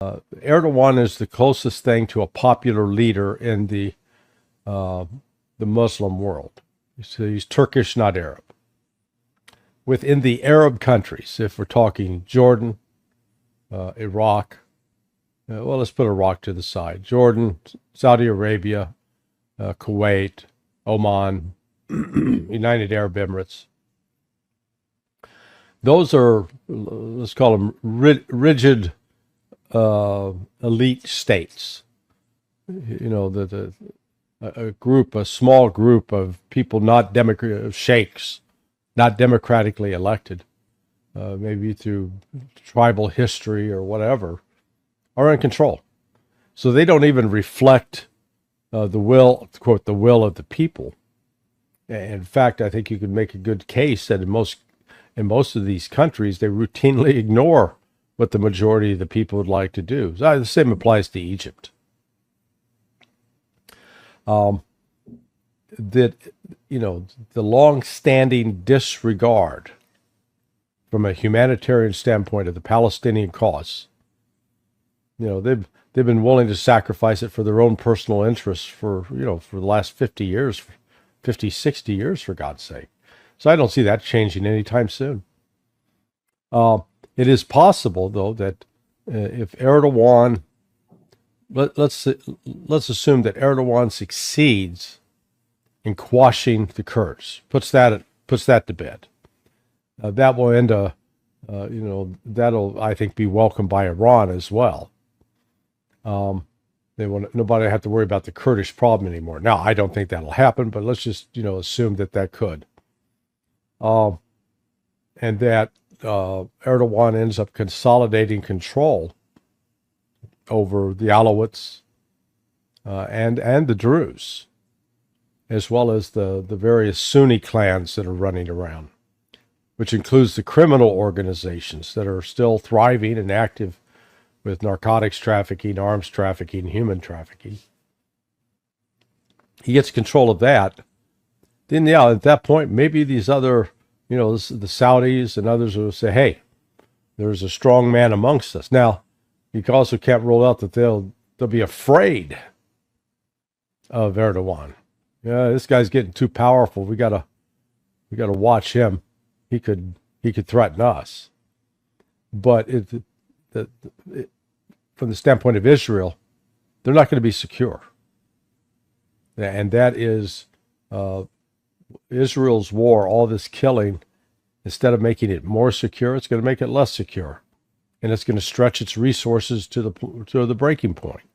Erdogan is the closest thing to a popular leader in the Muslim world. So he's Turkish, not Arab. Within the Arab countries, if we're talking Jordan, Iraq, well, let's put Iraq to the side. Jordan, Saudi Arabia, Kuwait, Oman, United Arab Emirates. Those are, let's call them rigid elite states. You know, a small group of people, not sheikhs, not democratically elected, maybe through tribal history or whatever, are in control. So they don't even reflect the will, quote, the will of the people. In fact, I think you could make a good case that in most of these countries, they routinely ignore what the majority of the people would like to do. So the same applies to Egypt. That, you know, the long-standing disregard from a humanitarian standpoint of the Palestinian cause, you know, they've been willing to sacrifice it for their own personal interests for the last 50 years, 50, 60 years, for God's sake. So I don't see that changing anytime soon. It is possible, though, that if Erdogan, let's assume that Erdogan succeeds in quashing the Kurds, puts that to bed. That will end that'll, I think, be welcomed by Iran as well. Nobody have to worry about the Kurdish problem anymore. Now, I don't think that'll happen, but let's just assume that could. And that Erdogan ends up consolidating control over the Alawites and the Druze, as well as the various Sunni clans that are running around, which includes the criminal organizations that are still thriving and active with narcotics trafficking, arms trafficking, human trafficking. He gets control of that. Then, at that point, maybe these other, the Saudis and others will say, hey, there's a strong man amongst us. Now, you also can't rule out that they'll be afraid of Erdogan. Yeah, this guy's getting too powerful. We gotta watch him. He could threaten us. But from the standpoint of Israel, they're not going to be secure. And that is Israel's war, all this killing, instead of making it more secure, it's going to make it less secure. And it's going to stretch its resources to the breaking point.